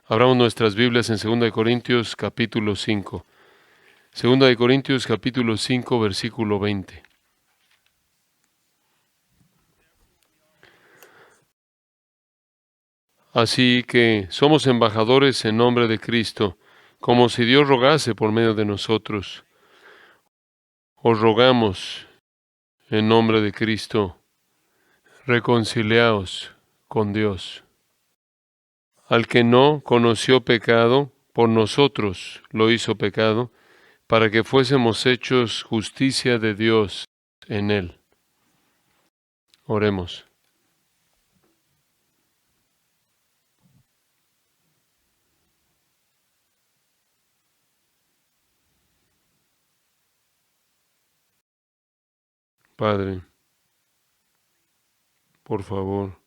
Abramos nuestras Biblias en 2 capítulo 5. 2 capítulo 5, versículo 20. Así que somos embajadores en nombre de Cristo, como si Dios rogase por medio de nosotros. Os rogamos en nombre de Cristo, reconciliaos con Dios. Al que no conoció pecado, por nosotros lo hizo pecado, para que fuésemos hechos justicia de Dios en él. Oremos. Padre, por favor,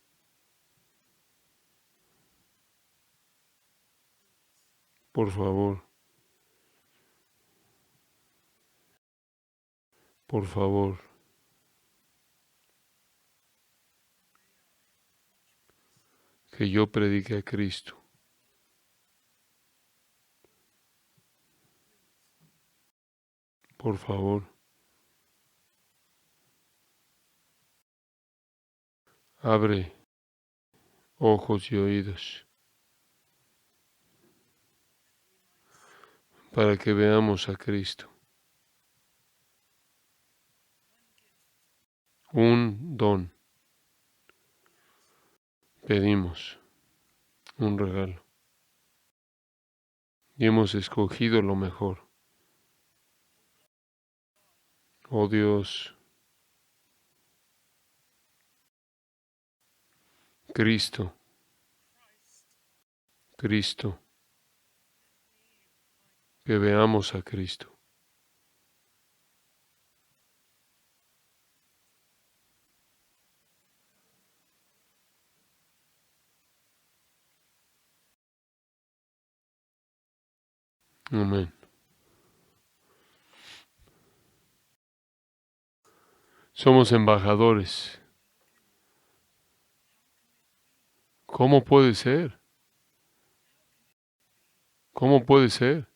por favor, por favor, que yo predique a Cristo. Por favor, abre ojos y oídos para que veamos a Cristo. Un don. Pedimos un regalo. Y hemos escogido lo mejor. Oh Dios, Cristo, Cristo, que veamos a Cristo. Amén. Somos embajadores. ¿Cómo puede ser? ¿Cómo puede ser?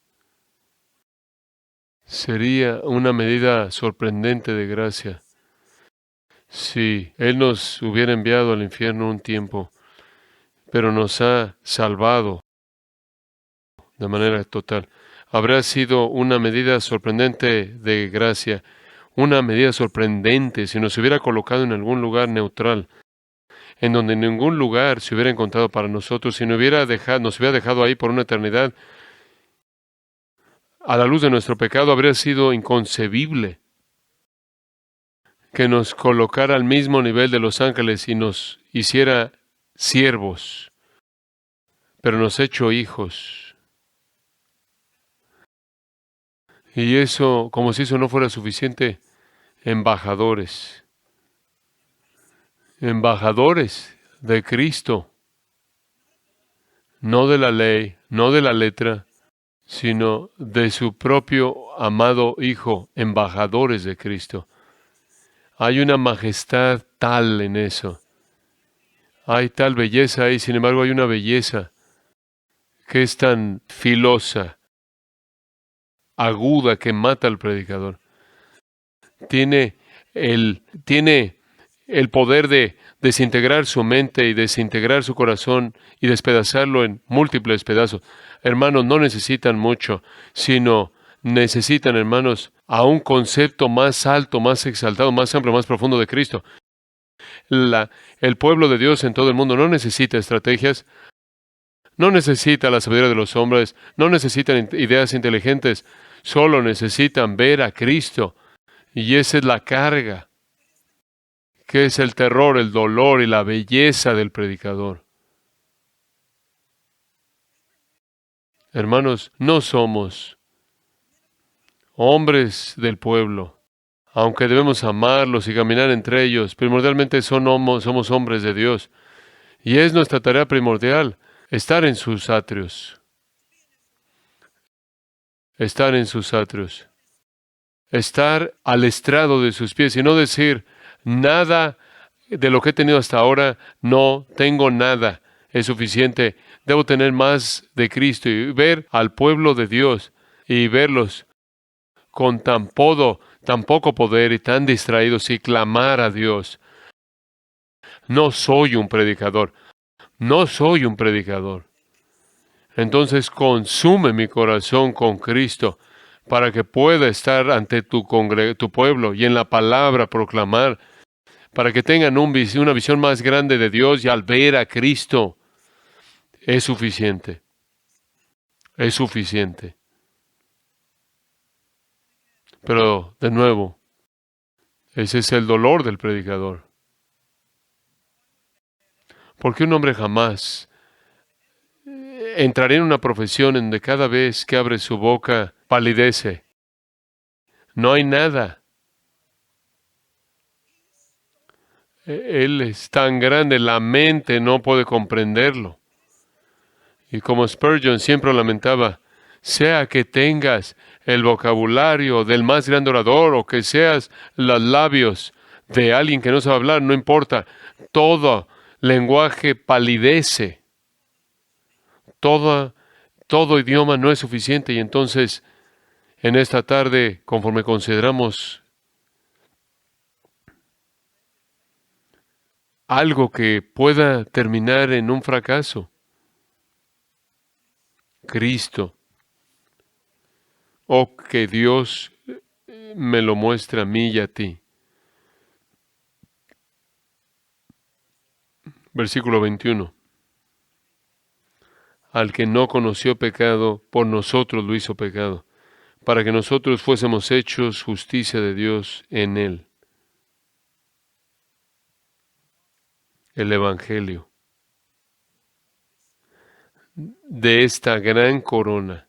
Sería una medida sorprendente de gracia si Él nos hubiera enviado al infierno un tiempo, pero nos ha salvado de manera total. Habría sido una medida sorprendente de gracia, una medida sorprendente si nos hubiera colocado en algún lugar neutral, en donde ningún lugar se hubiera encontrado para nosotros, si nos hubiera dejado ahí por una eternidad. A la luz de nuestro pecado habría sido inconcebible que nos colocara al mismo nivel de los ángeles y nos hiciera siervos, pero nos ha hecho hijos. Y eso, como si eso no fuera suficiente, embajadores. Embajadores de Cristo, no de la ley, no de la letra, sino de su propio amado Hijo, embajadores de Cristo. Hay una majestad tal en eso. Hay tal belleza ahí, sin embargo hay una belleza que es tan filosa, aguda, que mata al predicador. Tiene el poder de desintegrar su mente y desintegrar su corazón y despedazarlo en múltiples pedazos. Hermanos, no necesitan mucho, sino necesitan, hermanos, a un concepto más alto, más exaltado, más amplio, más profundo de Cristo. El pueblo de Dios en todo el mundo no necesita estrategias, no necesita la sabiduría de los hombres, no necesitan ideas inteligentes, solo necesitan ver a Cristo. Y esa es la carga, que es el terror, el dolor y la belleza del predicador. Hermanos, no somos hombres del pueblo, aunque debemos amarlos y caminar entre ellos. Primordialmente somos hombres de Dios. Y es nuestra tarea primordial estar en sus atrios. Estar en sus atrios. Estar al estrado de sus pies y no decir nada de lo que he tenido hasta ahora, no tengo nada. es suficiente. Debo tener más de Cristo y ver al pueblo de Dios y verlos con tan poco poder y tan distraídos y clamar a Dios. No soy un predicador. No soy un predicador. Entonces consume mi corazón con Cristo para que pueda estar ante tu pueblo y en la palabra proclamar, para que tengan una visión más grande de Dios, y al ver a Cristo es suficiente. Es suficiente. Pero, de nuevo, ese es el dolor del predicador. Porque un hombre jamás entraría en una profesión en donde cada vez que abre su boca palidece. No hay nada. Él es tan grande, la mente no puede comprenderlo. Y como Spurgeon siempre lamentaba, sea que tengas el vocabulario del más grande orador o que seas los labios de alguien que no sabe hablar, no importa. Todo lenguaje palidece. Todo idioma no es suficiente. Y entonces, en esta tarde, conforme consideramos algo que pueda terminar en un fracaso, Cristo, o que Dios me lo muestre a mí y a ti. Versículo 21. Al que no conoció pecado, por nosotros lo hizo pecado, para que nosotros fuésemos hechos justicia de Dios en él. El Evangelio de esta gran corona,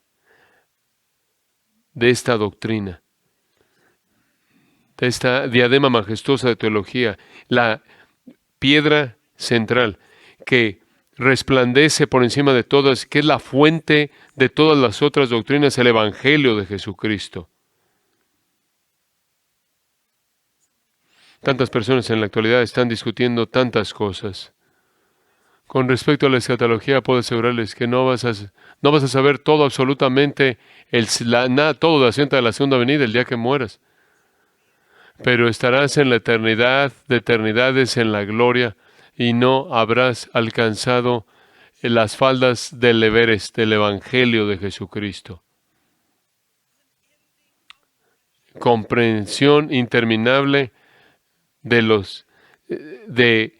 de esta doctrina, de esta diadema majestuosa de teología, la piedra central que resplandece por encima de todas, que es la fuente de todas las otras doctrinas, el Evangelio de Jesucristo. Tantas personas en la actualidad están discutiendo tantas cosas. Con respecto a la escatología, puedo asegurarles que no vas a saber todo absolutamente, todo de acerca de la segunda venida el día que mueras. Pero estarás en la eternidad de eternidades en la gloria y no habrás alcanzado las faldas del Everest, del Evangelio de Jesucristo. Comprensión interminable de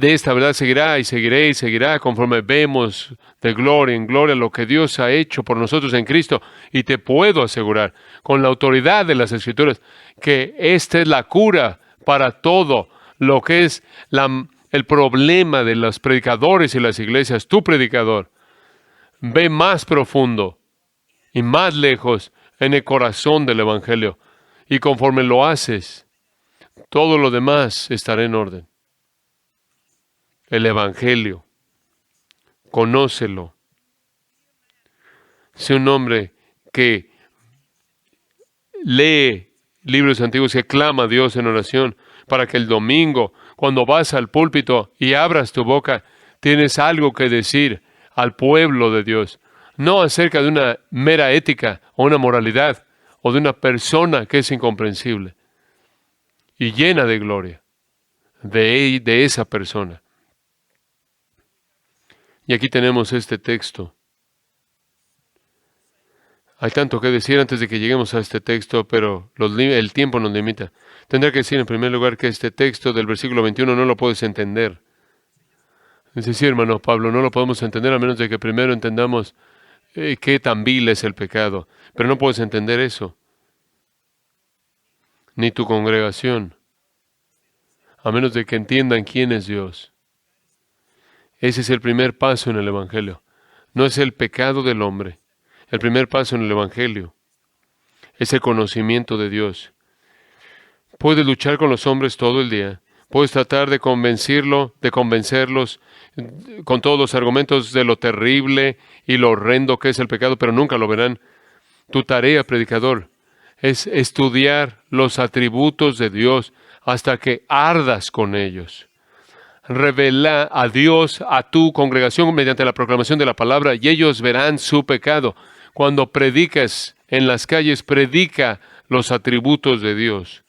esta verdad seguirá y seguirá y seguirá conforme vemos de gloria en gloria lo que Dios ha hecho por nosotros en Cristo. Y te puedo asegurar, con la autoridad de las Escrituras, que esta es la cura para todo lo que es el problema de los predicadores y las iglesias. Tu predicador ve más profundo y más lejos en el corazón del Evangelio. Y conforme lo haces, todo lo demás estará en orden. El Evangelio, conócelo. Sé un hombre que lee libros antiguos, que clama a Dios en oración, para que el domingo, cuando vas al púlpito y abras tu boca, tienes algo que decir al pueblo de Dios. No acerca de una mera ética o una moralidad o de una persona que es incomprensible y llena de gloria de esa persona. Y aquí tenemos este texto. Hay tanto que decir antes de que lleguemos a este texto, pero el tiempo nos limita. Tendré que decir en primer lugar que este texto del versículo 21 no lo puedes entender. Es decir, hermano Pablo, no lo podemos entender a menos de que primero entendamos qué tan vil es el pecado. Pero no puedes entender eso, ni tu congregación, a menos de que entiendan quién es Dios. Ese es el primer paso en el Evangelio. No es el pecado del hombre. El primer paso en el Evangelio es el conocimiento de Dios. Puedes luchar con los hombres todo el día. Puedes tratar de convencerlos con todos los argumentos de lo terrible y lo horrendo que es el pecado, pero nunca lo verán. Tu tarea, predicador, es estudiar los atributos de Dios hasta que ardas con ellos. revela a Dios a tu congregación mediante la proclamación de la palabra, y ellos verán su pecado. Cuando predicas en las calles, predica los atributos de Dios.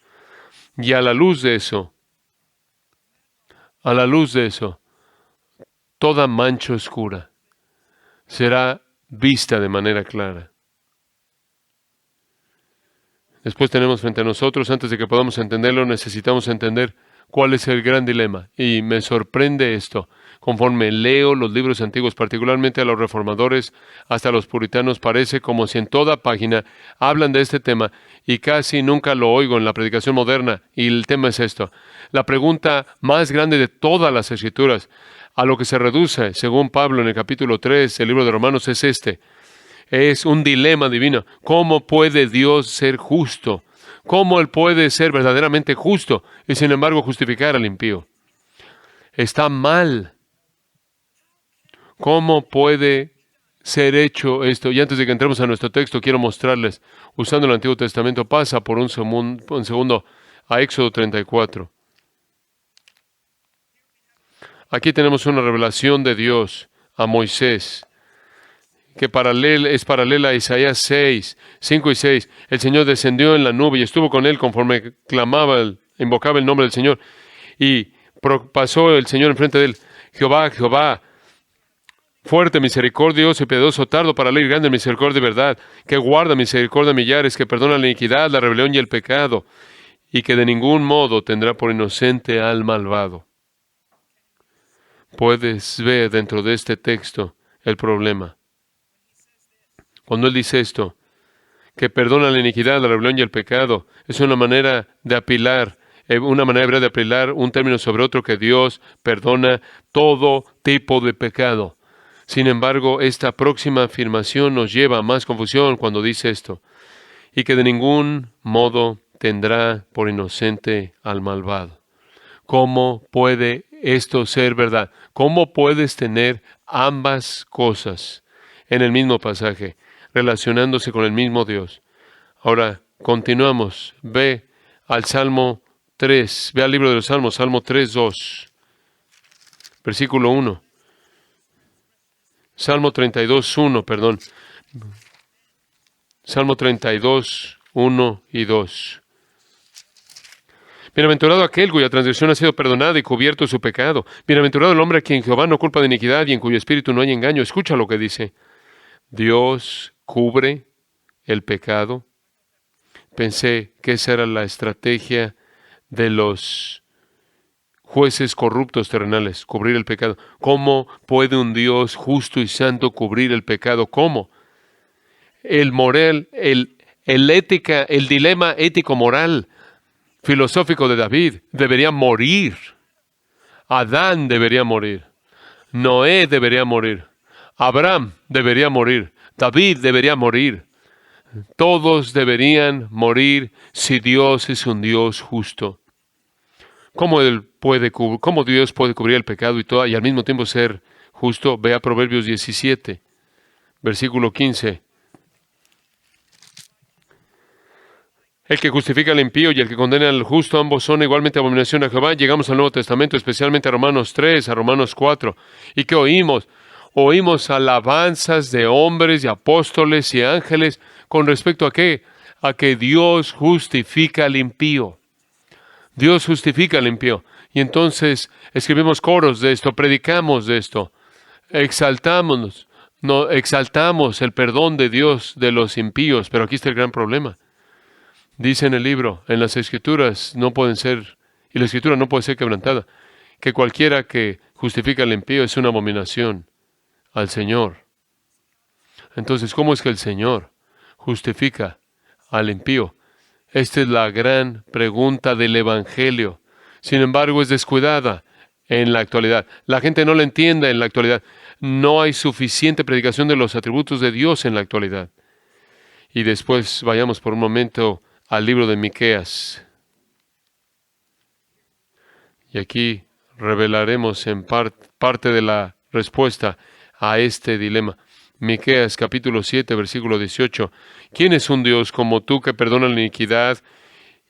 Y a la luz de eso, toda mancha oscura será vista de manera clara. Después tenemos frente a nosotros, antes de que podamos entenderlo, necesitamos entender cuál es el gran dilema. Y me sorprende esto. Conforme leo los libros antiguos, particularmente a los reformadores, hasta los puritanos, parece como si en toda página hablan de este tema y casi nunca lo oigo en la predicación moderna. Y el tema es esto. La pregunta más grande de todas las Escrituras, a lo que se reduce, según Pablo en el capítulo 3 del libro de Romanos, es este. Es un dilema divino. ¿Cómo puede Dios ser justo? ¿Cómo Él puede ser verdaderamente justo y sin embargo justificar al impío? Está mal. ¿Cómo puede ser hecho esto? Y antes de que entremos a nuestro texto, quiero mostrarles, usando el Antiguo Testamento, pasa por un segundo a Éxodo 34. Aquí tenemos una revelación de Dios a Moisés, que es paralela a Isaías 6, 5 y 6. El Señor descendió en la nube y estuvo con él conforme invocaba el nombre del Señor. Y pasó el Señor enfrente de él. Jehová, Jehová, fuerte, misericordioso y piadoso, tardo para la ira, grande en misericordia y verdad, que guarda misericordia millares, que perdona la iniquidad, la rebelión y el pecado, y que de ningún modo tendrá por inocente al malvado. Puedes ver dentro de este texto el problema. Cuando Él dice esto, que perdona la iniquidad, la rebelión y el pecado, es una manera de apilar, un término sobre otro, que Dios perdona todo tipo de pecado. Sin embargo, esta próxima afirmación nos lleva a más confusión cuando dice esto, y que de ningún modo tendrá por inocente al malvado. ¿Cómo puede esto ser verdad? ¿Cómo puedes tener ambas cosas en el mismo pasaje, relacionándose con el mismo Dios? Ahora, continuamos. Ve al Salmo 3. Ve al libro de los Salmos, Salmo 3, 2. Versículo 1. Salmo 32, 1, perdón. Salmo 32, 1 y 2. Bienaventurado aquel cuya transgresión ha sido perdonada y cubierto su pecado. Bienaventurado el hombre a quien Jehová no culpa de iniquidad y en cuyo espíritu no hay engaño. Escucha lo que dice. Dios cubre el pecado. Pensé que esa era la estrategia de los jueces corruptos terrenales, cubrir el pecado. ¿Cómo puede un Dios justo y santo cubrir el pecado? ¿Cómo? El dilema ético-moral filosófico de David debería morir. Adán debería morir. Noé debería morir. Abraham debería morir. David debería morir. Todos deberían morir si Dios es un Dios justo. ¿Cómo Dios puede cubrir el pecado y al mismo tiempo ser justo? Ve a Proverbios 17, versículo 15. El que justifica al impío y el que condena al justo, ambos son igualmente abominación a Jehová. Llegamos al Nuevo Testamento, especialmente a Romanos 3, a Romanos 4. ¿Y qué oímos? Oímos alabanzas de hombres y apóstoles y ángeles con respecto a qué? A que Dios justifica al impío. Dios justifica al impío. Y entonces escribimos coros de esto, predicamos de esto, exaltamos el perdón de Dios de los impíos. Pero aquí está el gran problema. Dice en el libro, en las Escrituras no pueden ser, y la Escritura no puede ser quebrantada, que cualquiera que justifica al impío es una abominación al Señor. Entonces, ¿cómo es que el Señor justifica al impío? Esta es la gran pregunta del Evangelio. Sin embargo, es descuidada en la actualidad. La gente no la entiende en la actualidad. No hay suficiente predicación de los atributos de Dios en la actualidad. Y después vayamos por un momento al libro de Miqueas. Y aquí revelaremos en parte de la respuesta a este dilema. Miqueas capítulo 7, versículo 18. ¿Quién es un Dios como tú que perdona la iniquidad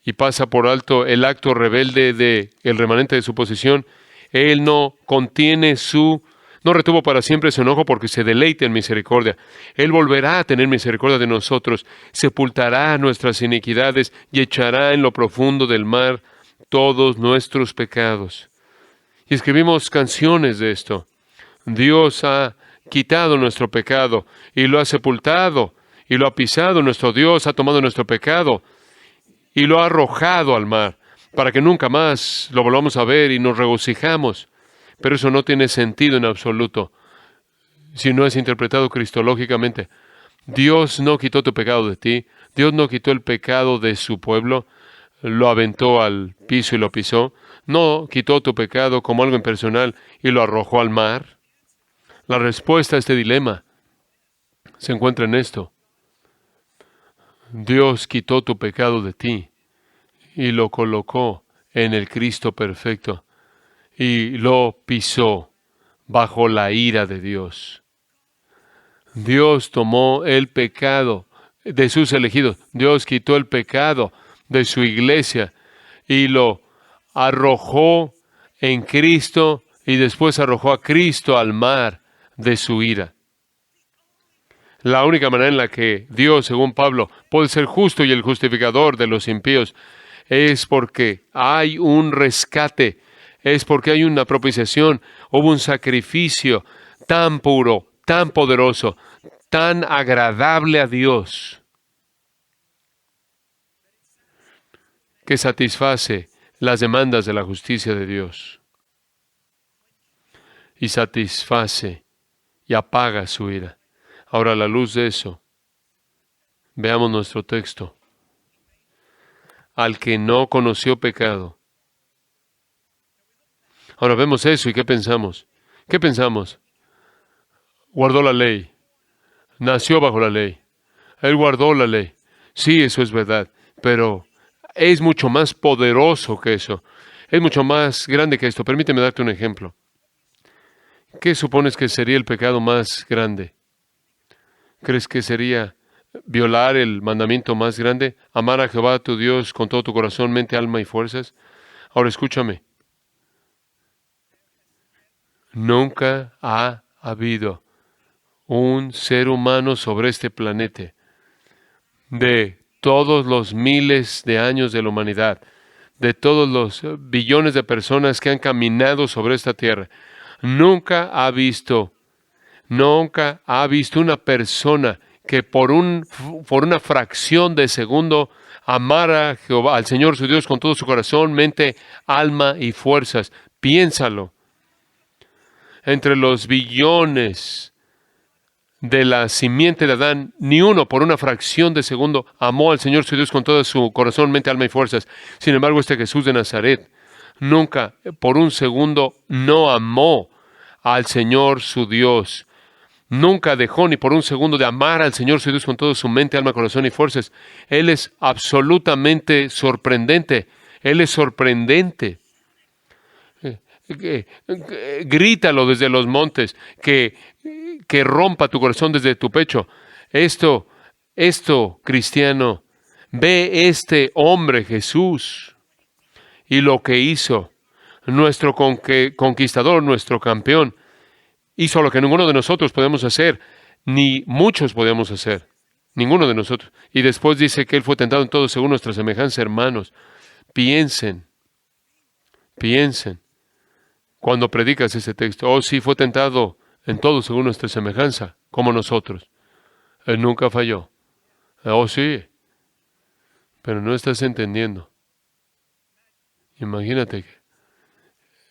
y pasa por alto el acto rebelde del remanente de su posesión? Él no no retuvo para siempre su enojo porque se deleita en misericordia. Él volverá a tener misericordia de nosotros, sepultará nuestras iniquidades y echará en lo profundo del mar todos nuestros pecados. Y escribimos canciones de esto. Dios ha quitado nuestro pecado y lo ha sepultado y lo ha pisado. Nuestro Dios ha tomado nuestro pecado y lo ha arrojado al mar para que nunca más lo volvamos a ver y nos regocijamos. Pero eso no tiene sentido en absoluto si no es interpretado cristológicamente. Dios no quitó tu pecado de ti. Dios no quitó el pecado de su pueblo. Lo aventó al piso y lo pisó. No quitó tu pecado como algo impersonal y lo arrojó al mar. La respuesta a este dilema se encuentra en esto. Dios quitó tu pecado de ti y lo colocó en el Cristo perfecto y lo pisó bajo la ira de Dios. Dios tomó el pecado de sus elegidos. Dios quitó el pecado de su iglesia y lo arrojó en Cristo y después arrojó a Cristo al mar de su ira. La única manera en la que Dios, según Pablo, puede ser justo y el justificador de los impíos es porque hay un rescate, es porque hay una propiciación, hubo un sacrificio tan puro, tan poderoso, tan agradable a Dios, que satisface las demandas de la justicia de Dios y satisface y apaga su ira. Ahora, a la luz de eso, veamos nuestro texto. Al que no conoció pecado. Ahora vemos eso y ¿qué pensamos? ¿Qué pensamos? Guardó la ley. Nació bajo la ley. Él guardó la ley. Sí, eso es verdad, pero es mucho más poderoso que eso. Es mucho más grande que esto. Permíteme darte un ejemplo. ¿Qué supones que sería el pecado más grande? ¿Crees que sería violar el mandamiento más grande? Amar a Jehová tu Dios con todo tu corazón, mente, alma y fuerzas. Ahora escúchame. Nunca ha habido un ser humano sobre este planeta de todos los miles de años de la humanidad, de todos los billones de personas que han caminado sobre esta tierra. Nunca ha visto una persona que por una fracción de segundo amara a Jehová, al Señor su Dios con todo su corazón, mente, alma y fuerzas. Piénsalo. Entre los billones de la simiente de Adán, ni uno por una fracción de segundo amó al Señor su Dios con todo su corazón, mente, alma y fuerzas. Sin embargo, este Jesús de Nazaret nunca por un segundo no amó al Señor su Dios. Nunca dejó ni por un segundo de amar al Señor su Dios con todo su mente, alma, corazón y fuerzas. Él es absolutamente sorprendente. Él es sorprendente. Grítalo desde los montes, que rompa tu corazón desde tu pecho. Esto, cristiano, ve este hombre Jesús y lo que hizo, nuestro conquistador, nuestro campeón. Hizo lo que ninguno de nosotros podemos hacer, ni muchos podemos hacer. Ninguno de nosotros. Y después dice que Él fue tentado en todo según nuestra semejanza, hermanos. Piensen. Cuando predicas este texto, oh sí, fue tentado en todo según nuestra semejanza, como nosotros. Él nunca falló. Oh sí. Pero no estás entendiendo. Imagínate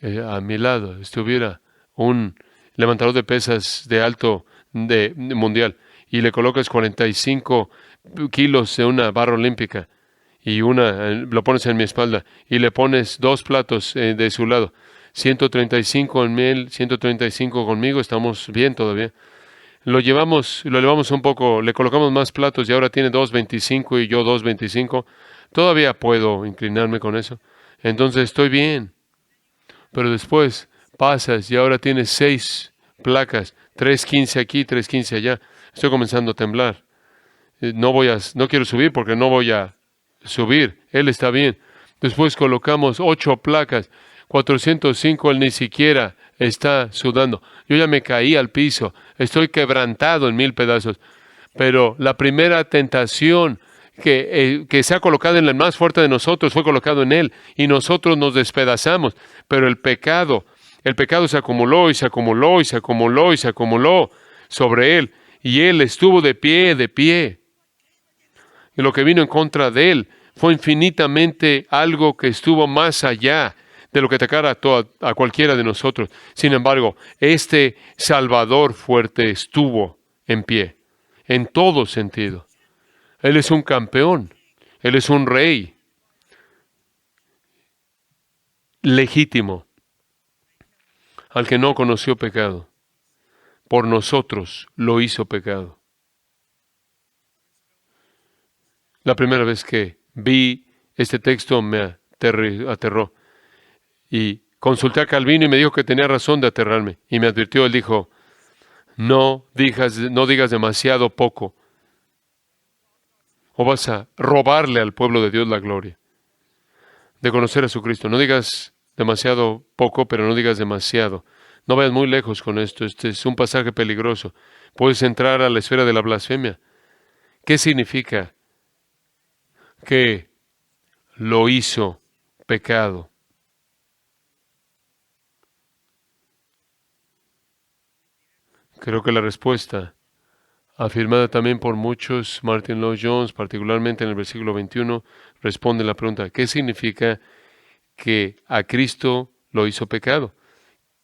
que a mi lado estuviera un levantador de pesas de alto mundial y le colocas 45 kilos de una barra olímpica y lo pones en mi espalda y le pones 2 platos de su lado, 135 en él, 135 conmigo, estamos bien todavía. Lo elevamos un poco, le colocamos más platos y ahora tiene 2.25 y yo 2.25. Todavía puedo inclinarme con eso. Entonces estoy bien. Pero después pasas y ahora tienes 6 placas, 3.15 aquí, 3.15 allá. Estoy comenzando a temblar. No quiero subir porque no voy a subir. Él está bien. Después colocamos 8 placas. 405, él ni siquiera está sudando. Yo ya me caí al piso, estoy quebrantado en 1000 pedazos. Pero la primera tentación que se ha colocado en el más fuerte de nosotros fue colocado en él, y nosotros nos despedazamos. Pero el pecado se acumuló y se acumuló y se acumuló y se acumuló sobre él, y él estuvo de pie, de pie. Y lo que vino en contra de él fue infinitamente algo que estuvo más allá de lo que atacara a cualquiera de nosotros. Sin embargo, este Salvador fuerte estuvo en pie, en todo sentido. Él es un campeón, Él es un rey legítimo, al que no conoció pecado. Por nosotros lo hizo pecado. La primera vez que vi este texto me aterró. Y consulté a Calvino y me dijo que tenía razón de aterrarme. Y me advirtió, él dijo, no digas demasiado poco, o vas a robarle al pueblo de Dios la gloria de conocer a su Cristo. No digas demasiado poco, pero no digas demasiado. No vayas muy lejos con esto. Este es un pasaje peligroso. Puedes entrar a la esfera de la blasfemia. ¿Qué significa que lo hizo pecado? Creo que la respuesta, afirmada también por muchos, Martin Lloyd-Jones, particularmente en el versículo 21, responde la pregunta, ¿qué significa que a Cristo lo hizo pecado?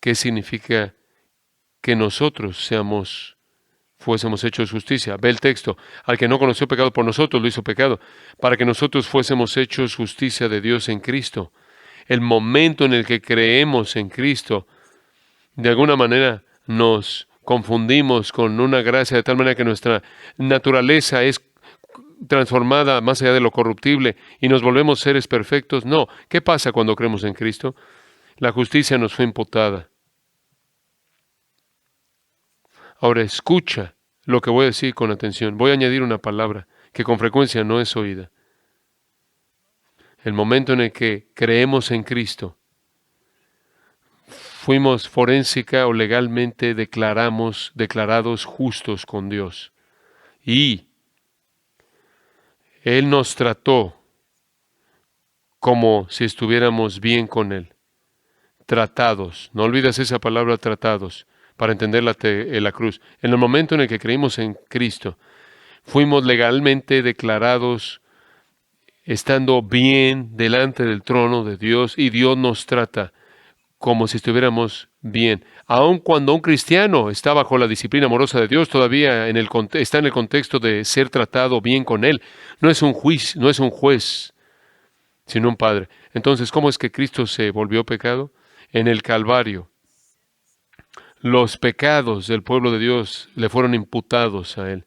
¿Qué significa que nosotros fuésemos hechos justicia? Ve el texto, al que no conoció pecado por nosotros lo hizo pecado, para que nosotros fuésemos hechos justicia de Dios en Cristo. El momento en el que creemos en Cristo, de alguna manera nos confundimos con una gracia de tal manera que nuestra naturaleza es transformada más allá de lo corruptible y nos volvemos seres perfectos. No. ¿Qué pasa cuando creemos en Cristo? La justicia nos fue imputada. Ahora escucha lo que voy a decir con atención. Voy a añadir una palabra que con frecuencia no es oída. El momento en el que creemos en Cristo, fuimos forénsica o legalmente declarados justos con Dios. Y Él nos trató como si estuviéramos bien con Él. Tratados. No olvides esa palabra, tratados, para entender la cruz. En el momento en el que creímos en Cristo, fuimos legalmente declarados estando bien delante del trono de Dios, y Dios nos trata como si estuviéramos bien. Aun cuando un cristiano está bajo la disciplina amorosa de Dios, todavía está en el contexto de ser tratado bien con Él. No es un juez, sino un padre. Entonces, ¿cómo es que Cristo se volvió pecado? En el Calvario, los pecados del pueblo de Dios le fueron imputados a Él.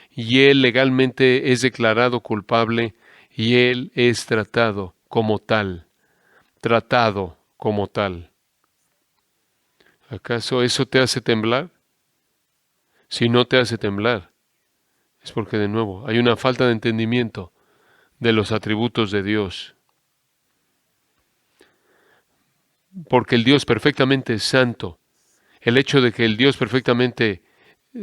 Y Él legalmente es declarado culpable, y Él es tratado como tal. Tratado como tal. ¿Acaso eso te hace temblar? Si no te hace temblar, es porque de nuevo hay una falta de entendimiento de los atributos de Dios. Porque el Dios perfectamente santo, el hecho de que el Dios perfectamente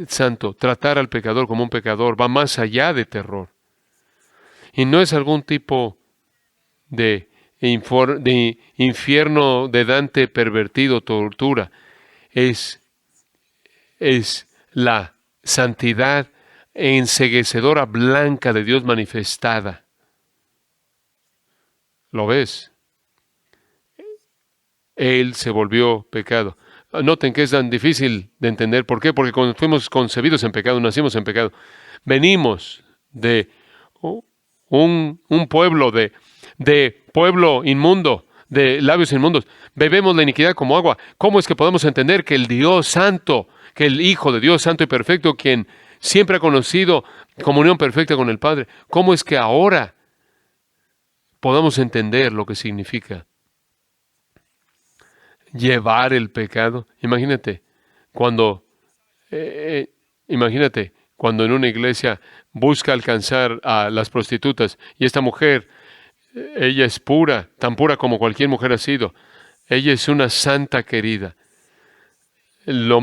santo tratara al pecador como un pecador va más allá de terror. Y no es algún tipo de infierno de Dante pervertido, tortura. Es la santidad enceguecedora blanca de Dios manifestada. ¿Lo ves? Él se volvió pecado. Noten que es tan difícil de entender. ¿Por qué? Porque cuando fuimos concebidos en pecado, nacimos en pecado. Venimos de un pueblo, de pueblo inmundo, de labios inmundos. Bebemos la iniquidad como agua. ¿Cómo es que podemos entender que el Dios santo, que el Hijo de Dios santo y perfecto, quien siempre ha conocido comunión perfecta con el Padre, cómo es que ahora podamos entender lo que significa llevar el pecado? Imagínate cuando en una iglesia busca alcanzar a las prostitutas, y esta mujer, ella es pura, tan pura como cualquier mujer ha sido. Ella es una santa querida. Lo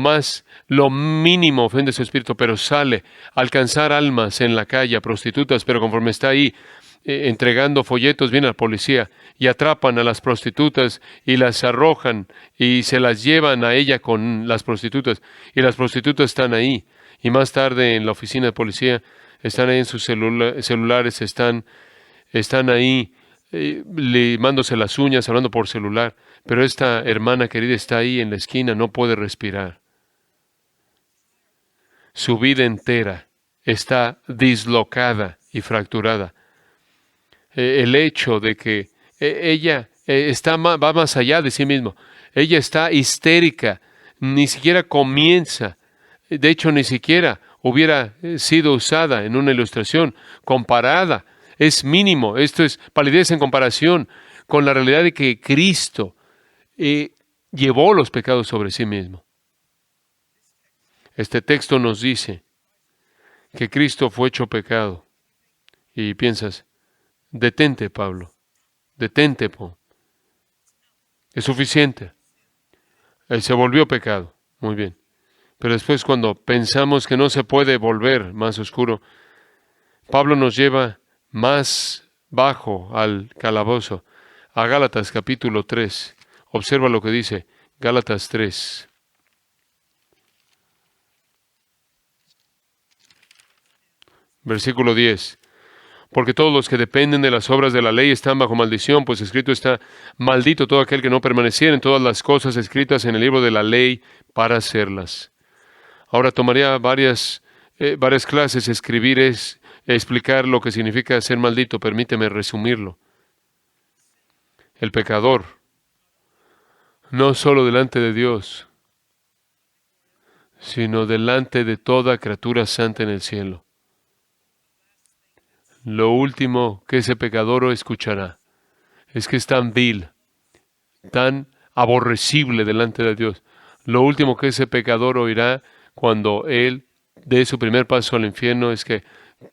mínimo ofende su espíritu, pero sale a alcanzar almas en la calle, a prostitutas, pero conforme está ahí entregando folletos, viene la policía y atrapan a las prostitutas y las arrojan y se las llevan a ella con las prostitutas. Y las prostitutas están ahí. Y más tarde en la oficina de policía están ahí en sus celulares, están ahí limándose las uñas, hablando por celular. Pero esta hermana querida está ahí en la esquina, no puede respirar. Su vida entera está dislocada y fracturada. El hecho de que ella va más allá de sí misma. Ella está histérica, ni siquiera comienza. De hecho, ni siquiera hubiera sido usada en una ilustración comparada. Es mínimo. Esto es palidez en comparación con la realidad de que Cristo llevó los pecados sobre sí mismo. Este texto nos dice que Cristo fue hecho pecado. Y piensas, detente, Pablo, detente, es suficiente. Él se volvió pecado, muy bien. Pero después cuando pensamos que no se puede volver más oscuro, Pablo nos lleva más bajo al calabozo, a Gálatas capítulo 3. Observa lo que dice Gálatas 3. Versículo 10. Porque todos los que dependen de las obras de la ley están bajo maldición, pues escrito está, maldito todo aquel que no permaneciera en todas las cosas escritas en el libro de la ley para hacerlas. Ahora tomaría varias clases explicar lo que significa ser maldito. Permíteme resumirlo. El pecador, no solo delante de Dios, sino delante de toda criatura santa en el cielo. Lo último que ese pecador escuchará es que es tan vil, tan aborrecible delante de Dios. Lo último que ese pecador oirá cuando él dé su primer paso al infierno es que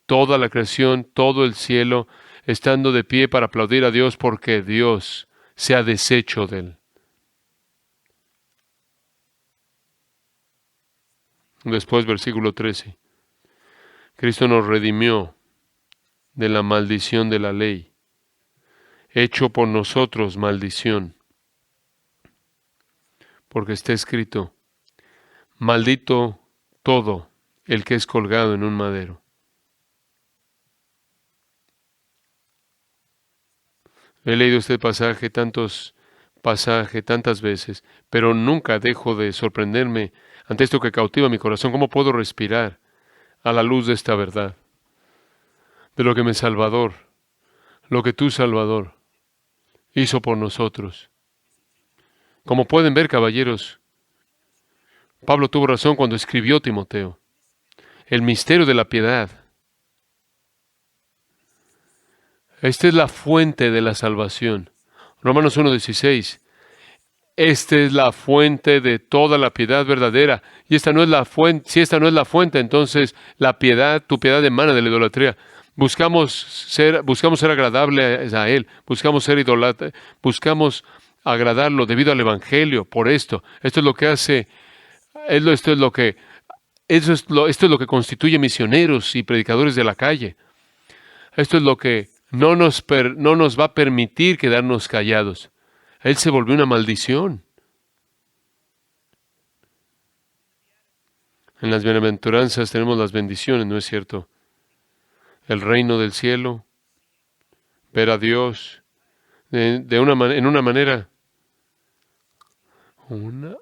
toda la creación, todo el cielo, estando de pie para aplaudir a Dios porque Dios se ha deshecho de él. Después, versículo 13. Cristo nos redimió de la maldición de la ley, hecho por nosotros maldición, porque está escrito, maldito todo el que es colgado en un madero. He leído este pasaje tantas veces, pero nunca dejo de sorprenderme ante esto que cautiva mi corazón. ¿Cómo puedo respirar a la luz de esta verdad? De lo que mi Salvador, lo que tu Salvador hizo por nosotros. Como pueden ver, caballeros, Pablo tuvo razón cuando escribió Timoteo. El misterio de la piedad. Esta es la fuente de la salvación. Romanos 1:16. Esta es la fuente de toda la piedad verdadera. Y esta no es la fuente. Si esta no es la fuente, entonces la piedad, tu piedad emana de la idolatría. Buscamos ser agradables a Él. Buscamos ser idólatras. Buscamos agradarlo debido al Evangelio. Por esto es lo que hace. Esto es lo que constituye misioneros y predicadores de la calle. Esto es lo que no nos va a permitir quedarnos callados. Él se volvió una maldición. En las bienaventuranzas tenemos las bendiciones, ¿no es cierto? El reino del cielo, ver a Dios en una manera.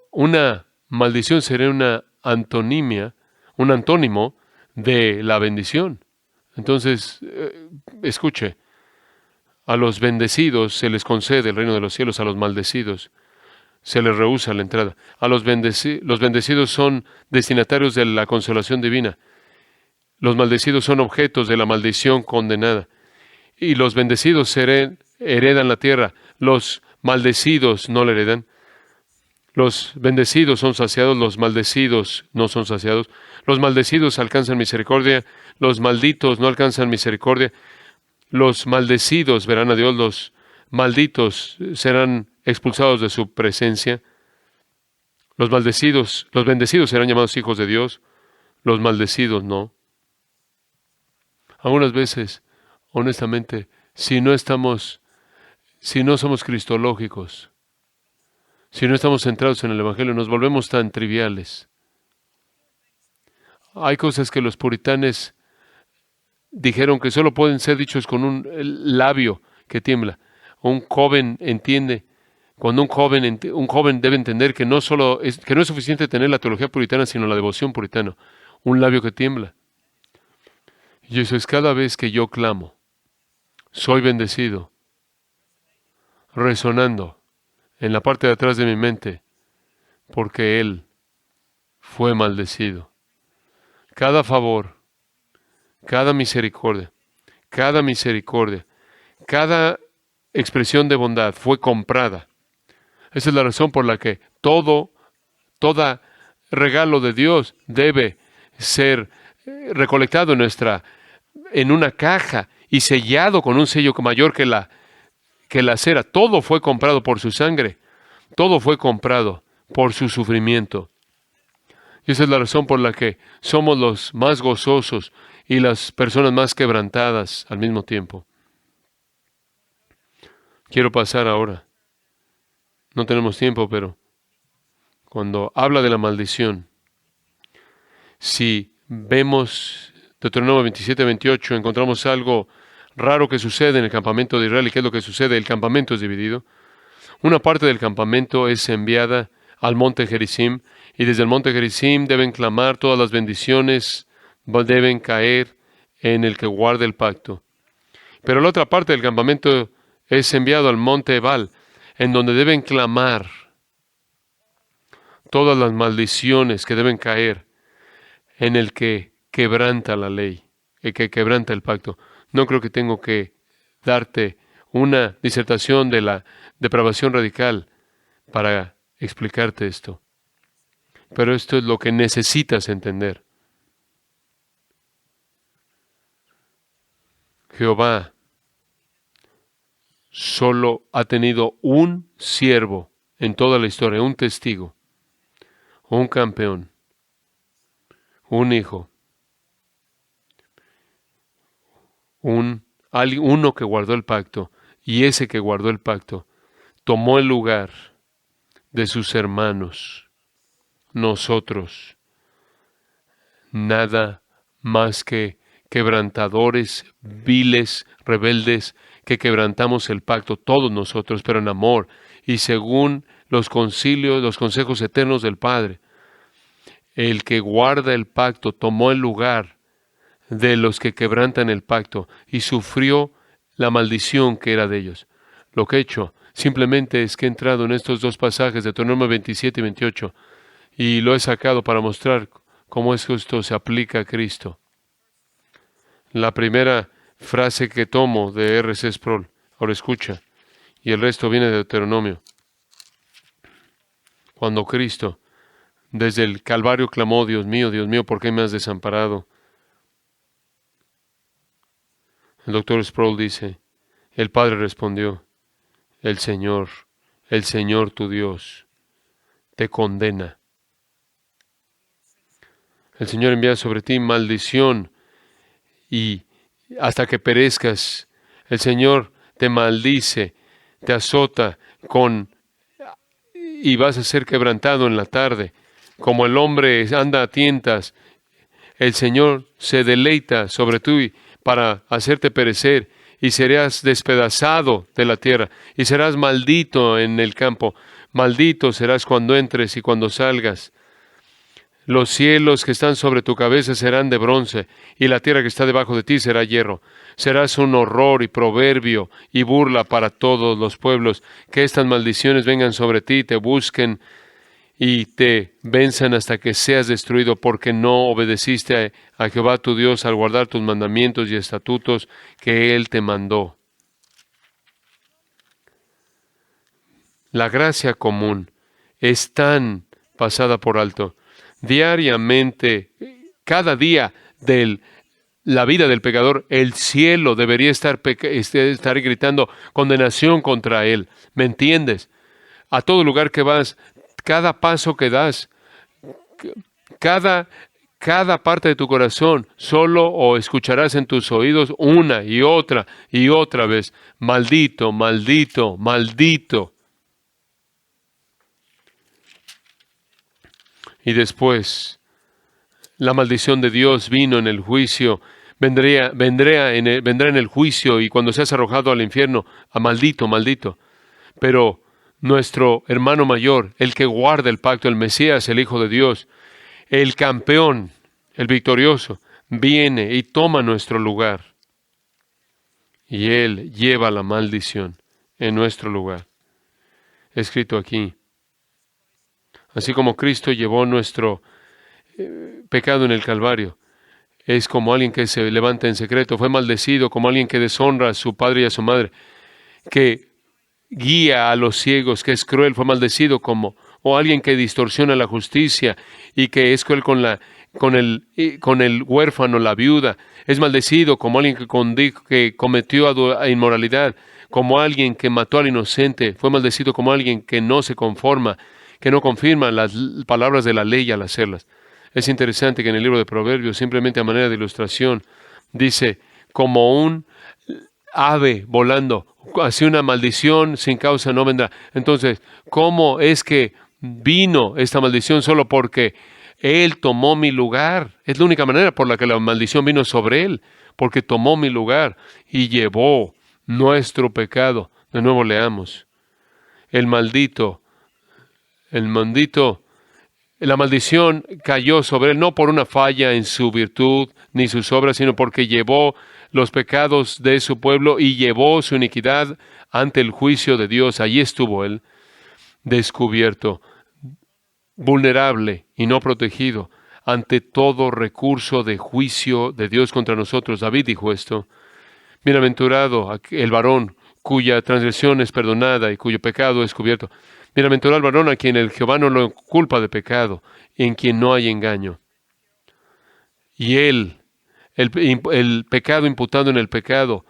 Una maldición sería un antónimo de la bendición. Entonces, escuche, a los bendecidos se les concede el reino de los cielos, a los maldecidos se les rehúsa la entrada. Los bendecidos son destinatarios de la consolación divina. Los maldecidos son objetos de la maldición condenada. Y los bendecidos heredan la tierra. Los maldecidos no la heredan. Los bendecidos son saciados, los maldecidos no son saciados. Los maldecidos alcanzan misericordia, los malditos no alcanzan misericordia. Los maldecidos verán a Dios, los malditos serán expulsados de su presencia. Los bendecidos serán llamados hijos de Dios, los maldecidos no. Algunas veces, honestamente, si no somos cristológicos, si no estamos centrados en el Evangelio, nos volvemos tan triviales. Hay cosas que los puritanes dijeron que solo pueden ser dichos con un labio que tiembla. Un joven entiende, cuando un joven debe entender que no es suficiente tener la teología puritana, sino la devoción puritana, un labio que tiembla. Y eso es cada vez que yo clamo, soy bendecido, resonando en la parte de atrás de mi mente, porque Él fue maldecido. Cada favor, cada misericordia, cada expresión de bondad fue comprada. Esa es la razón por la que todo regalo de Dios debe ser recolectado en una caja y sellado con un sello mayor que la cera. Todo fue comprado por su sangre. Todo fue comprado por su sufrimiento. Y esa es la razón por la que somos los más gozosos y las personas más quebrantadas al mismo tiempo. Quiero pasar ahora. No tenemos tiempo, pero cuando habla de la maldición, si vemos Deuteronomio 27-28, encontramos algo raro que sucede en el campamento de Israel. ¿Y qué es lo que sucede? El campamento es dividido. Una parte del campamento es enviada al monte Gerizim, y desde el monte Gerizim deben clamar, todas las bendiciones deben caer en el que guarda el pacto. Pero la otra parte del campamento es enviado al monte Ebal, en donde deben clamar todas las maldiciones que deben caer en el que quebranta la ley, el que quebranta el pacto. No creo que tengo que darte una disertación de la depravación radical para explicarte esto. Pero esto es lo que necesitas entender. Jehová solo ha tenido un siervo en toda la historia, un testigo, un campeón, un hijo, uno que guardó el pacto, y ese que guardó el pacto tomó el lugar de sus hermanos, nosotros, nada más que quebrantadores, viles, rebeldes, que quebrantamos el pacto, todos nosotros, pero en amor y según los consejos eternos del Padre. El que guarda el pacto tomó el lugar de los que quebrantan el pacto y sufrió la maldición que era de ellos. Lo que he hecho simplemente es que he entrado en estos dos pasajes de Deuteronomio 27 y 28 y lo he sacado para mostrar cómo es que esto se aplica a Cristo. La primera frase que tomo de R.C. Sproul, ahora escucha, y el resto viene de Deuteronomio. Cuando Cristo, desde el Calvario, clamó, Dios mío, ¿por qué me has desamparado? El doctor Sproul dice, el Padre respondió, el Señor tu Dios, te condena. El Señor envía sobre ti maldición y hasta que perezcas. El Señor te maldice, te azota y vas a ser quebrantado en la tarde. Como el hombre anda a tientas, el Señor se deleita sobre ti para hacerte perecer y serás despedazado de la tierra y serás maldito en el campo. Maldito serás cuando entres y cuando salgas. Los cielos que están sobre tu cabeza serán de bronce, y la tierra que está debajo de ti será hierro. Serás un horror y proverbio y burla para todos los pueblos. Que estas maldiciones vengan sobre ti, te busquen y te venzan hasta que seas destruido, porque no obedeciste a Jehová tu Dios al guardar tus mandamientos y estatutos que Él te mandó. La gracia común es tan pasada por alto. Diariamente, cada día del la vida del pecador, el cielo debería estar gritando condenación contra él. ¿Me entiendes? A todo lugar que vas, cada paso que das, cada, cada parte de tu corazón, solo o escucharás en tus oídos una y otra vez, maldito, maldito, maldito. Y después, la maldición de Dios vino en el juicio, vendrá en el juicio, y cuando seas arrojado al infierno, a maldito, maldito. Pero nuestro hermano mayor, el que guarda el pacto, el Mesías, el Hijo de Dios, el campeón, el victorioso, viene y toma nuestro lugar. Y Él lleva la maldición en nuestro lugar. Escrito aquí. Así como Cristo llevó nuestro pecado en el Calvario, es como alguien que se levanta en secreto. Fue maldecido como alguien que deshonra a su padre y a su madre, que guía a los ciegos, que es cruel. Fue maldecido como, o alguien que distorsiona la justicia y que es cruel con el huérfano, la viuda. Es maldecido como alguien que cometió inmoralidad, como alguien que mató al inocente. Fue maldecido como alguien que no se conforma, que no confirma las palabras de la ley al hacerlas. Es interesante que en el libro de Proverbios, simplemente a manera de ilustración, dice, como un ave volando, así una maldición sin causa no vendrá. Entonces, ¿cómo es que vino esta maldición? Solo porque Él tomó mi lugar. Es la única manera por la que la maldición vino sobre Él, porque tomó mi lugar y llevó nuestro pecado. De nuevo leamos. El maldito, la maldición cayó sobre él no por una falla en su virtud ni sus obras, sino porque llevó los pecados de su pueblo y llevó su iniquidad ante el juicio de Dios. Allí estuvo él, descubierto, vulnerable y no protegido ante todo recurso de juicio de Dios contra nosotros. David dijo esto: bienaventurado el varón cuya transgresión es perdonada y cuyo pecado es cubierto. Bienaventurado el varón a quien el Jehová no lo culpa de pecado, y en quien no hay engaño. Y el pecado imputado en el pecado,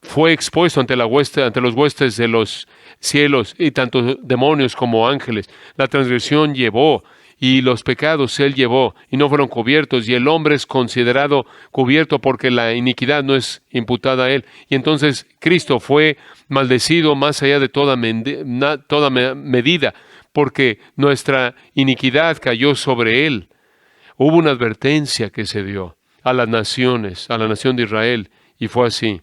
fue expuesto ante ante los huestes de los cielos, y tanto demonios como ángeles. La transgresión llevó, y los pecados él llevó, y no fueron cubiertos, y el hombre es considerado cubierto porque la iniquidad no es imputada a él. Y entonces Cristo fue maldecido más allá de toda medida, porque nuestra iniquidad cayó sobre él. Hubo una advertencia que se dio a las naciones, a la nación de Israel, y fue así.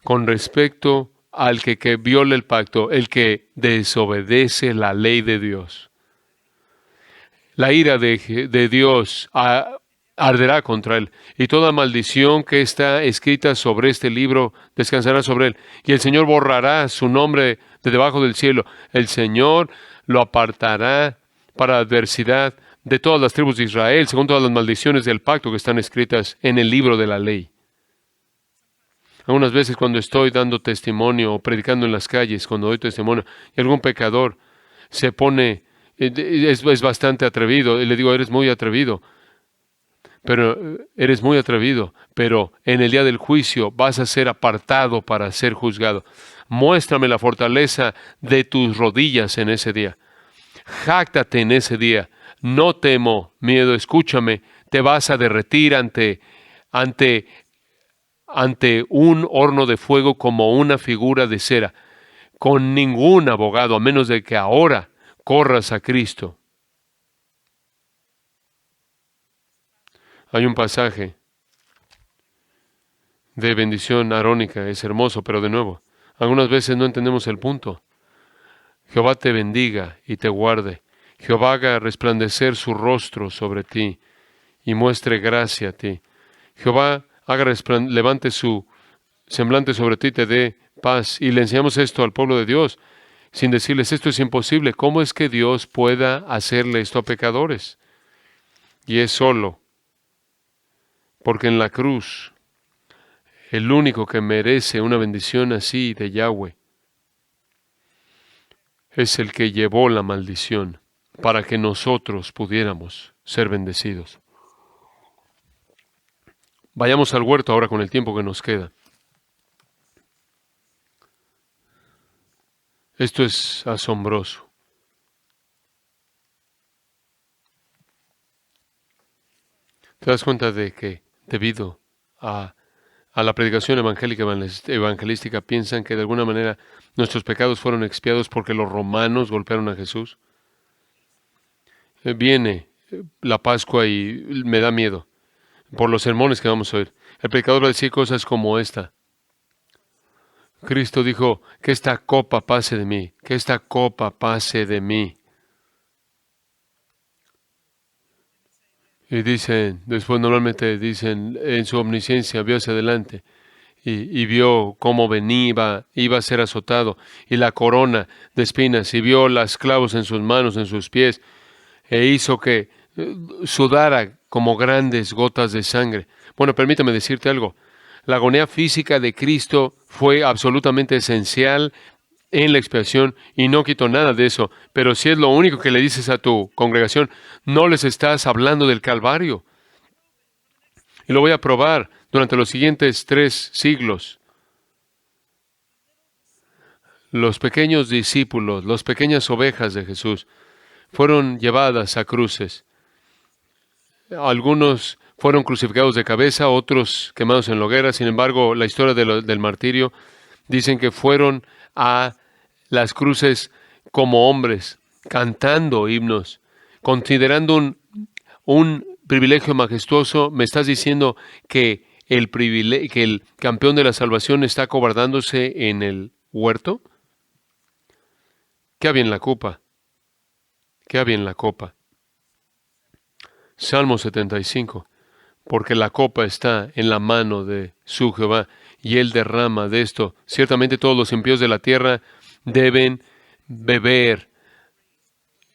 Con respecto al que viola el pacto, el que desobedece la ley de Dios, la ira de Dios arderá contra él, y toda maldición que está escrita sobre este libro descansará sobre él, y el Señor borrará su nombre de debajo del cielo. El Señor lo apartará para adversidad de todas las tribus de Israel, según todas las maldiciones del pacto que están escritas en el libro de la ley. Algunas veces cuando estoy dando testimonio o predicando en las calles, cuando doy testimonio, y algún pecador se pone, es bastante atrevido, y le digo, eres muy atrevido, pero en el día del juicio vas a ser apartado para ser juzgado. Muéstrame la fortaleza de tus rodillas en ese día. Jáctate en ese día. No temo miedo, escúchame, te vas a derretir ante un horno de fuego como una figura de cera, con ningún abogado, a menos de que ahora corras a Cristo. Hay un pasaje de bendición arónica, es hermoso, pero de nuevo, algunas veces no entendemos el punto. Jehová te bendiga y te guarde. Jehová haga resplandecer su rostro sobre ti y muestre gracia a ti. Jehová levante su semblante sobre ti y te dé paz. Y le enseñamos esto al pueblo de Dios, sin decirles, esto es imposible. ¿Cómo es que Dios pueda hacerle esto a pecadores? Y es solo porque en la cruz, el único que merece una bendición así de Yahweh es el que llevó la maldición para que nosotros pudiéramos ser bendecidos. Vayamos al huerto ahora con el tiempo que nos queda. Esto es asombroso. ¿Te das cuenta de que debido a la predicación evangélica evangelística piensan que de alguna manera nuestros pecados fueron expiados porque los romanos golpearon a Jesús? Viene la Pascua y me da miedo por los sermones que vamos a oír. El predicador va a decir cosas como esta. Cristo dijo, que esta copa pase de mí, que esta copa pase de mí. Y dicen, después normalmente dicen, en su omnisciencia vio hacia adelante y vio cómo venía, iba a ser azotado, y la corona de espinas, y vio las clavos en sus manos, en sus pies, e hizo que sudara como grandes gotas de sangre. Bueno, permítame decirte algo. La agonía física de Cristo fue absolutamente esencial en la expiación y no quitó nada de eso. Pero si es lo único que le dices a tu congregación, no les estás hablando del Calvario. Y lo voy a probar durante los siguientes 3 siglos. Los pequeños discípulos, las pequeñas ovejas de Jesús, fueron llevadas a cruces. Algunos fueron crucificados de cabeza, otros quemados en la hoguera. Sin embargo, la historia del martirio dicen que fueron a las cruces como hombres, cantando himnos, considerando un privilegio majestuoso. ¿Me estás diciendo que que el campeón de la salvación está acobardándose en el huerto? ¿Qué había en la copa? ¿Qué había en la copa? Salmo 75. Porque la copa está en la mano de su Jehová, y él derrama de esto. Ciertamente todos los impíos de la tierra deben beber.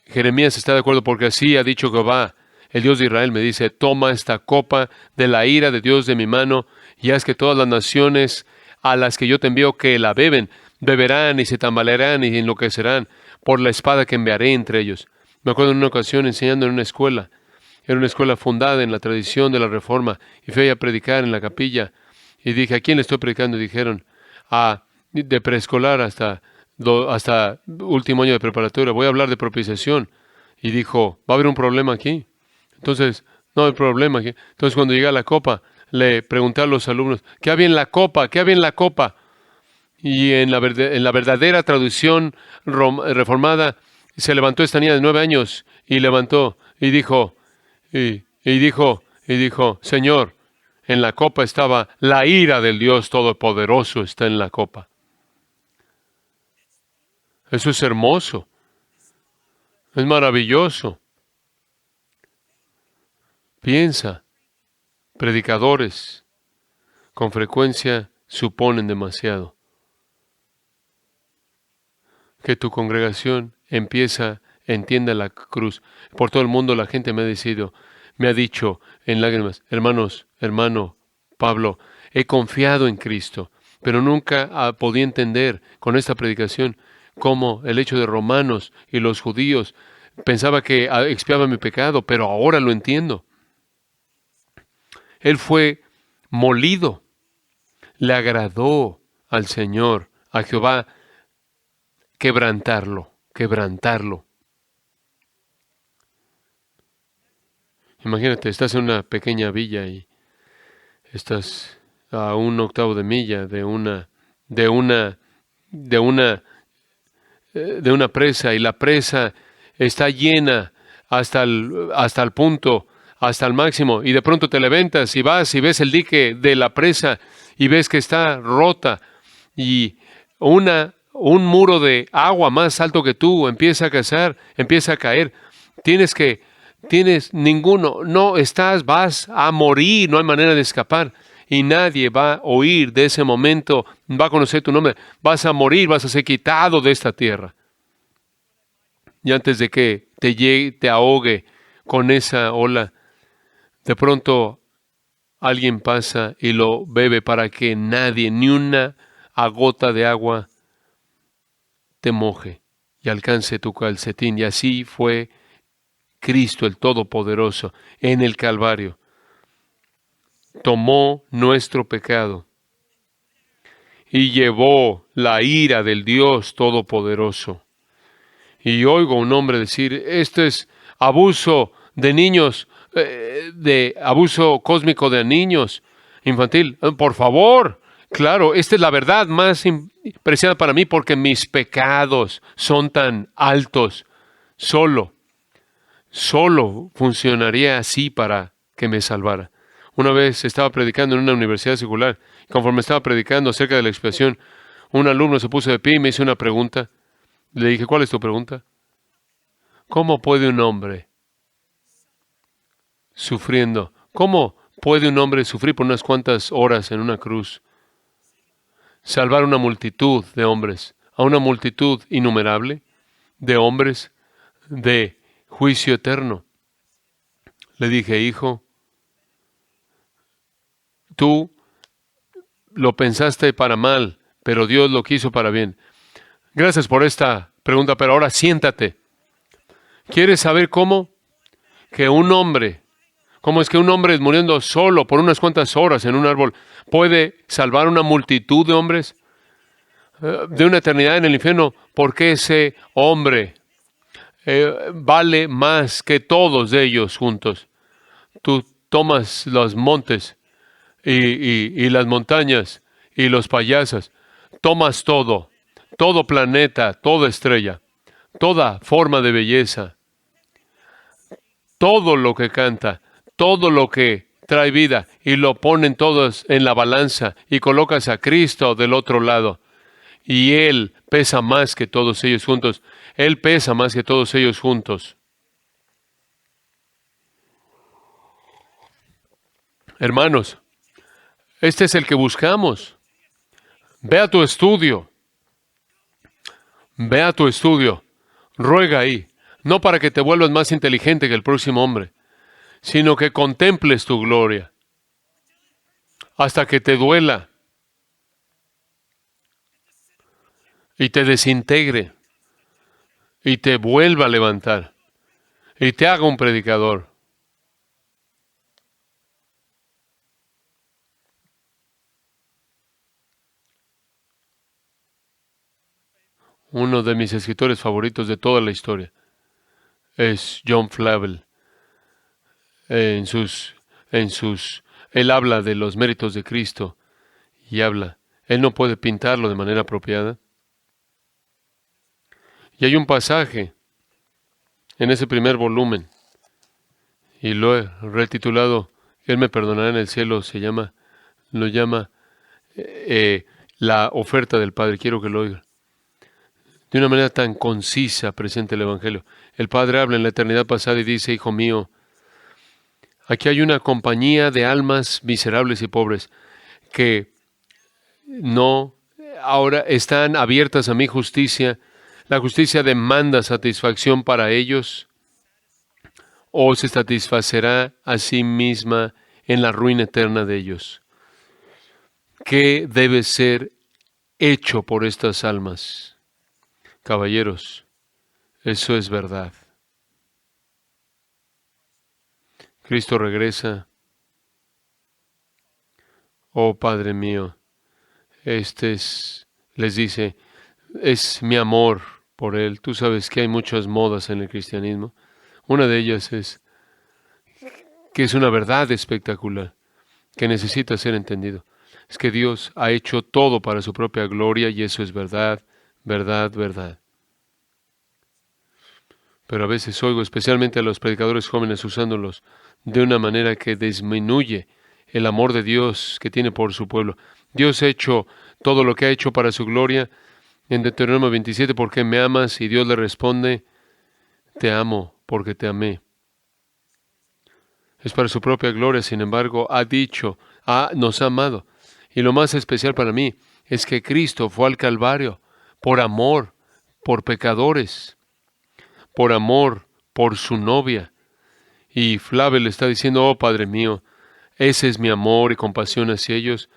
Jeremías está de acuerdo porque así ha dicho Jehová, el Dios de Israel, me dice, toma esta copa de la ira de Dios de mi mano, y haz que todas las naciones a las que yo te envío que la beben, beberán y se tambalearán y enloquecerán por la espada que enviaré entre ellos. Me acuerdo en una ocasión enseñando en una escuela. Era una escuela fundada en la tradición de la Reforma, y fui a predicar en la capilla, y dije, ¿a quién le estoy predicando? Y dijeron, de preescolar hasta último año de preparatoria, voy a hablar de propiciación. Y dijo, ¿va a haber un problema aquí? Entonces, no hay problema aquí. Entonces, cuando llegué a la copa, le pregunté a los alumnos, ¿qué había en la copa? ¿Qué había en la copa? Y en la verdadera traducción reformada, se levantó esta niña de 9 años, y levantó, y dijo, Señor, en la copa estaba la ira del Dios Todopoderoso, está en la copa. Eso es hermoso. Es maravilloso. Piensa, predicadores con frecuencia suponen demasiado. Que tu congregación entienda la cruz. Por todo el mundo la gente me ha dicho en lágrimas, hermano Pablo, he confiado en Cristo, pero nunca podía entender con esta predicación cómo el hecho de Romanos y los judíos pensaba que expiaba mi pecado, pero ahora lo entiendo. Él fue molido, le agradó al Señor, a Jehová, quebrantarlo. Imagínate, estás en una pequeña villa y estás a 1/8 de milla de una presa, y la presa está llena hasta el punto, hasta el máximo, y de pronto te levantas y vas y ves el dique de la presa y ves que está rota, y un muro de agua más alto que tú empieza a caer. Vas a morir, no hay manera de escapar. Y nadie va a oír de ese momento, va a conocer tu nombre. Vas a morir, vas a ser quitado de esta tierra. Y antes de que te ahogue con esa ola, de pronto alguien pasa y lo bebe para que nadie, ni una gota de agua, te moje y alcance tu calcetín. Y así fue Cristo el Todopoderoso en el Calvario. tomó nuestro pecado y llevó la ira del Dios Todopoderoso. Y oigo a un hombre decir, esto es abuso de niños, de abuso cósmico de niños, infantil. Por favor, claro, esta es la verdad más preciada para mí porque mis pecados son tan altos. Solo funcionaría así para que me salvara. Una vez estaba predicando en una universidad secular. Conforme estaba predicando acerca de la expiación, un alumno se puso de pie y me hizo una pregunta. Le dije, ¿cuál es tu pregunta? ¿Cómo puede un hombre cómo puede un hombre sufrir por unas cuantas horas en una cruz, salvar una multitud de hombres, a una multitud innumerable de hombres de juicio eterno? Le dije, hijo, tú lo pensaste para mal, pero Dios lo quiso para bien. Gracias por esta pregunta, pero ahora siéntate. ¿Quieres saber cómo es que un hombre muriendo solo por unas cuantas horas en un árbol puede salvar una multitud de hombres de una eternidad en el infierno? Porque ese hombre vale más que todos ellos juntos. Tú tomas los montes y las montañas y los payasos, tomas todo planeta, toda estrella, toda forma de belleza, todo lo que canta, todo lo que trae vida, y lo ponen todos en la balanza y colocas a Cristo del otro lado. Y Él pesa más que todos ellos juntos. Él pesa más que todos ellos juntos. Hermanos, este es el que buscamos. Ve a tu estudio. Ve a tu estudio. Ruega ahí. No para que te vuelvas más inteligente que el próximo hombre, sino que contemples tu gloria hasta que te duela y te desintegre y te vuelva a levantar y te haga un predicador. Uno de mis escritores favoritos de toda la historia es John Flavel. Él habla de los méritos de Cristo y él no puede pintarlo de manera apropiada. Y hay un pasaje en ese primer volumen, y lo he retitulado, Él me perdonará en el cielo, lo llama la oferta del Padre. Quiero que lo oiga. De una manera tan concisa presenta el Evangelio. El Padre habla en la eternidad pasada y dice, hijo mío, aquí hay una compañía de almas miserables y pobres que no ahora están abiertas a mi justicia. La justicia demanda satisfacción para ellos, o se satisfacerá a sí misma en la ruina eterna de ellos. ¿Qué debe ser hecho por estas almas? Caballeros, eso es verdad. Cristo regresa. Oh Padre mío, les dice, es mi amor por Él. Tú sabes que hay muchas modas en el cristianismo. Una de ellas es que es una verdad espectacular, que necesita ser entendido. Es que Dios ha hecho todo para su propia gloria y eso es verdad, verdad, verdad. Pero a veces oigo especialmente a los predicadores jóvenes usándolos de una manera que disminuye el amor de Dios que tiene por su pueblo. Dios ha hecho todo lo que ha hecho para su gloria. En Deuteronomio 27, ¿por qué me amas? Y Dios le responde, te amo porque te amé. Es para su propia gloria, sin embargo, nos ha amado. Y lo más especial para mí es que Cristo fue al Calvario por amor, por pecadores, por amor, por su novia. Y Flavel está diciendo, oh Padre mío, ese es mi amor y compasión hacia ellos.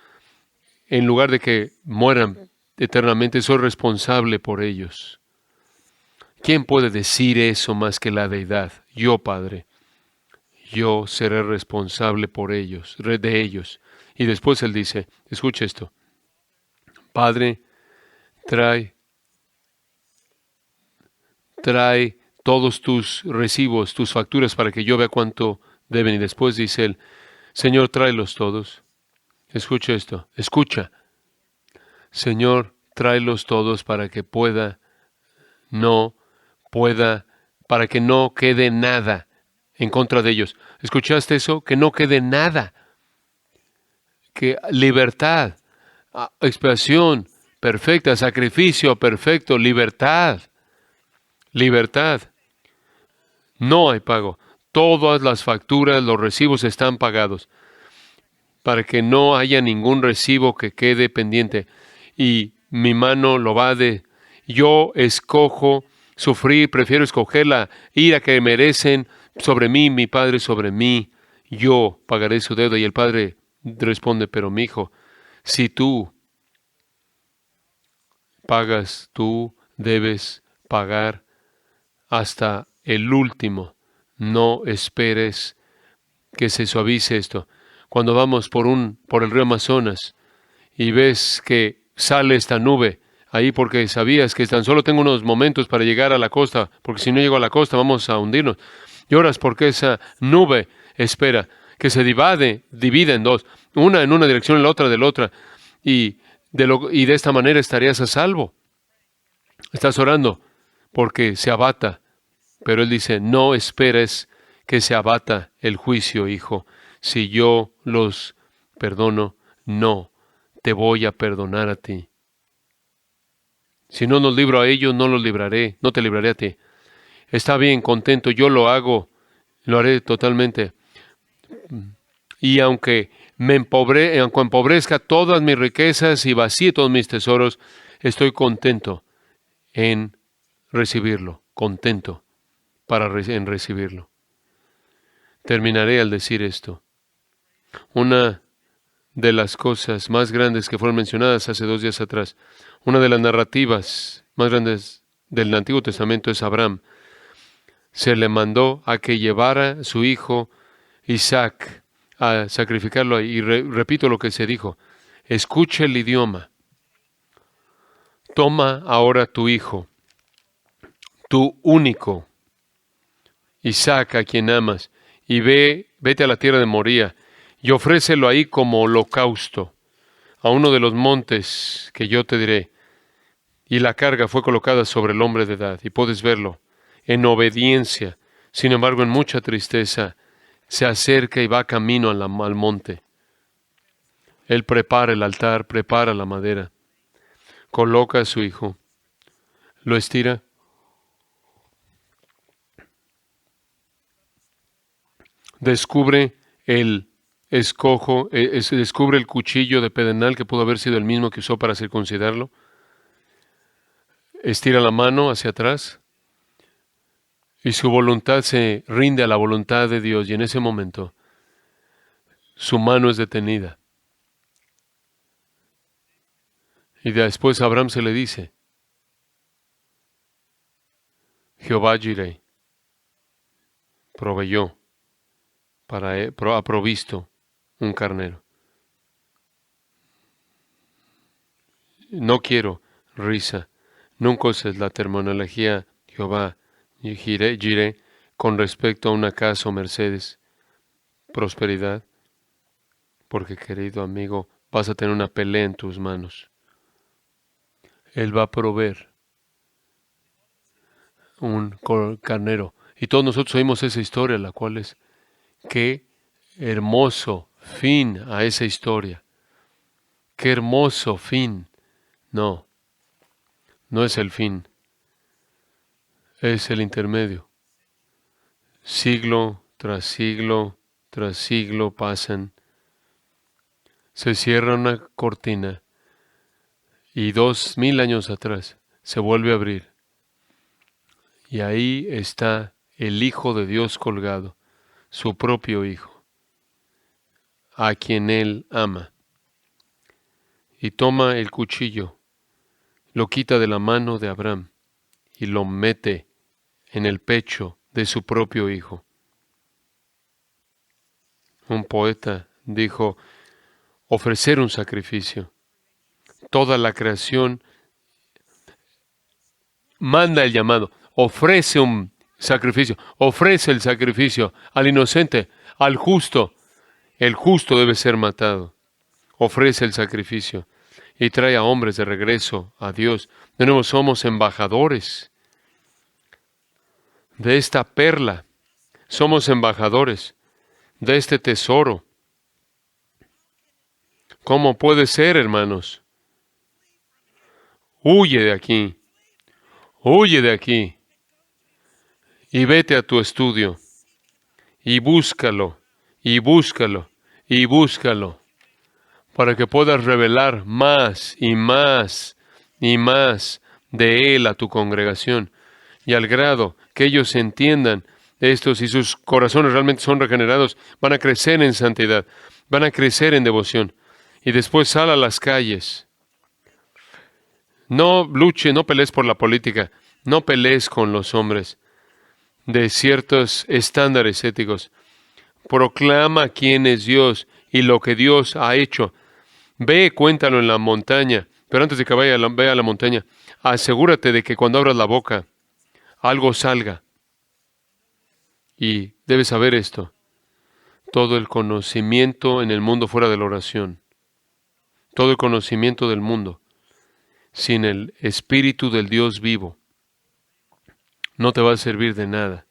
En lugar de que mueran eternamente, soy responsable por ellos. ¿Quién puede decir eso más que la deidad? Yo, Padre. yo seré responsable por ellos, de ellos. Y después él dice, escucha esto, Padre, trae todos tus recibos, tus facturas para que yo vea cuánto deben. Y después dice él, Señor, tráelos todos. Escucha esto, escucha. Señor, tráelos todos para que no pueda, para que no quede nada en contra de ellos. ¿Escuchaste eso? Que no quede nada. Que libertad, expiación perfecta, sacrificio perfecto, libertad. Libertad. No hay pago. Todas las facturas, los recibos están pagados para que no haya ningún recibo que quede pendiente. Y mi mano lo va de... Yo escojo sufrir, prefiero escoger la ira que merecen sobre mí, mi padre sobre mí. Yo pagaré su deuda. Y el padre responde, pero mi hijo, si tú pagas, tú debes pagar hasta el último. No esperes que se suavice esto. Cuando vamos por el río Amazonas y ves que sale esta nube ahí porque sabías que tan solo tengo unos momentos para llegar a la costa, porque si no llego a la costa vamos a hundirnos. Lloras porque esa nube espera que se divida en dos, una en una dirección y la otra de la otra, y de esta manera estarías a salvo. Estás orando porque se abata, pero él dice, no esperes que se abata el juicio, hijo. Si yo los perdono, no te voy a perdonar a ti. Si no los libro a ellos, no los libraré, no te libraré a ti. Está bien, contento, yo lo hago, lo haré totalmente. Y aunque aunque empobrezca todas mis riquezas y vacíe todos mis tesoros, estoy contento en recibirlo, contento en recibirlo. Terminaré al decir esto. Una de las cosas más grandes que fueron mencionadas hace 2 días atrás, una de las narrativas más grandes del Antiguo Testamento es Abraham. Se le mandó a que llevara a su hijo Isaac a sacrificarlo. Y repito lo que se dijo. Escucha el idioma. Toma ahora tu hijo, tu único, Isaac, a quien amas, y vete a la tierra de Moría, y ofrécelo ahí como holocausto, a uno de los montes que yo te diré. Y la carga fue colocada sobre el hombre de edad, y puedes verlo, en obediencia, sin embargo en mucha tristeza, se acerca y va camino al monte. Él prepara el altar, prepara la madera, coloca a su hijo, lo estira, descubre descubre el cuchillo de pedernal que pudo haber sido el mismo que usó para circuncidarlo, estira la mano hacia atrás y su voluntad se rinde a la voluntad de Dios, y en ese momento su mano es detenida. Y después a Abraham se le dice, Jehová Jireh proveyó, ha provisto un carnero. No quiero risa. Nunca uses la terminología Jehová Jireh con respecto a una casa o Mercedes, prosperidad, porque, querido amigo, vas a tener una pelea en tus manos. Él va a proveer un carnero. Y todos nosotros oímos esa historia, la cual es, qué hermoso fin a esa historia. Qué hermoso fin. No, no es el fin. Es el intermedio. Siglo tras siglo tras siglo pasan. Se cierra una cortina y 2000 años atrás se vuelve a abrir. Y ahí está el Hijo de Dios colgado, su propio Hijo, a quien Él ama. Y toma el cuchillo, lo quita de la mano de Abraham y lo mete en el pecho de su propio Hijo. Un poeta dijo, ofrecer un sacrificio. Toda la creación manda el llamado, ofrece un sacrificio, ofrece el sacrificio al inocente, al justo. El justo debe ser matado. Ofrece el sacrificio y trae a hombres de regreso a Dios. De nuevo somos embajadores de esta perla. Somos embajadores de este tesoro. ¿Cómo puede ser, hermanos? Huye de aquí. Huye de aquí y vete a tu estudio y búscalo, y búscalo, y búscalo, para que puedas revelar más y más y más de Él a tu congregación, y al grado que ellos entiendan estos y sus corazones realmente son regenerados, van a crecer en santidad, van a crecer en devoción, y después sal a las calles. No luche, no pelees por la política, no pelees con los hombres de ciertos estándares éticos. Proclama quién es Dios y lo que Dios ha hecho. Ve, cuéntalo en la montaña, pero antes de que vea a la montaña, asegúrate de que cuando abras la boca, algo salga. Y debes saber esto, todo el conocimiento en el mundo fuera de la oración, todo el conocimiento del mundo, sin el Espíritu del Dios vivo, no te va a servir de nada.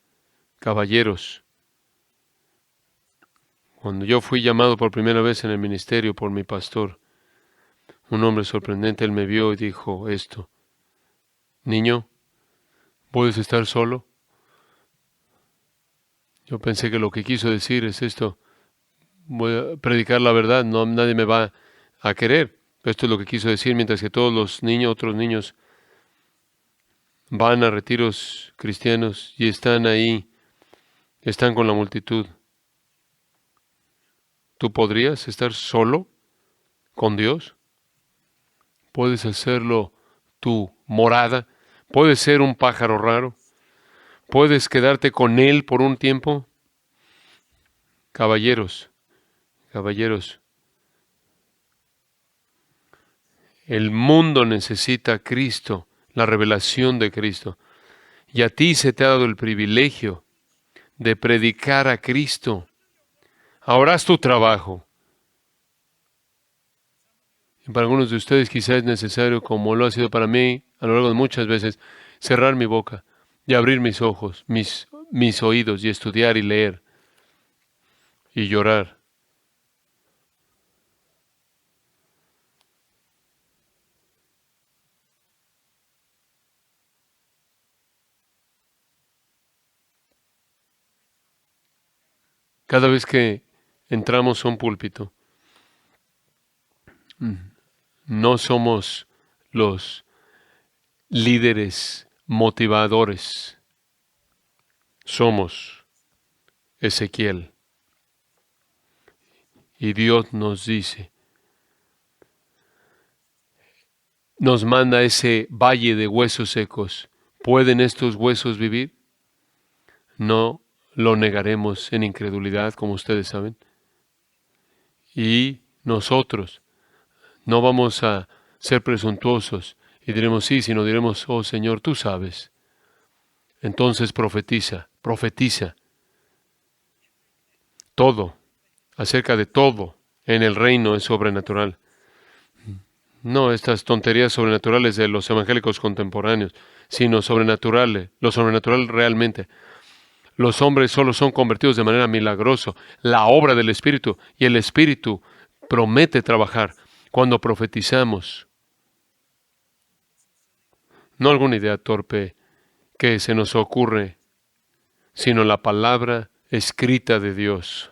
Caballeros, cuando yo fui llamado por primera vez en el ministerio por mi pastor, un hombre sorprendente, él me vio y dijo esto: niño, ¿puedes estar solo? Yo pensé que lo que quiso decir es esto: voy a predicar la verdad, no, nadie me va a querer. Esto es lo que quiso decir, mientras que todos los niños, otros niños, van a retiros cristianos y están ahí, están con la multitud. ¿Tú podrías estar solo con Dios? ¿Puedes hacerlo tu morada? ¿Puedes ser un pájaro raro? ¿Puedes quedarte con Él por un tiempo? Caballeros, caballeros, el mundo necesita a Cristo, la revelación de Cristo. Y a ti se te ha dado el privilegio de predicar a Cristo. Ahora haz tu trabajo. Y para algunos de ustedes quizás es necesario, como lo ha sido para mí a lo largo de muchas veces, cerrar mi boca y abrir mis ojos, mis oídos, y estudiar y leer y llorar. Cada vez que entramos a un púlpito, no somos los líderes motivadores. Somos Ezequiel. Y Dios nos dice, nos manda ese valle de huesos secos. ¿Pueden estos huesos vivir? No lo negaremos en incredulidad, como ustedes saben. Y nosotros no vamos a ser presuntuosos y diremos sí, sino diremos, oh Señor, tú sabes. Entonces profetiza, profetiza. Todo, acerca de todo en el reino es sobrenatural. No estas tonterías sobrenaturales de los evangélicos contemporáneos, sino sobrenaturales, lo sobrenatural realmente. Los hombres solo son convertidos de manera milagrosa, la obra del Espíritu, y el Espíritu promete trabajar cuando profetizamos. No alguna idea torpe que se nos ocurre, sino la palabra escrita de Dios.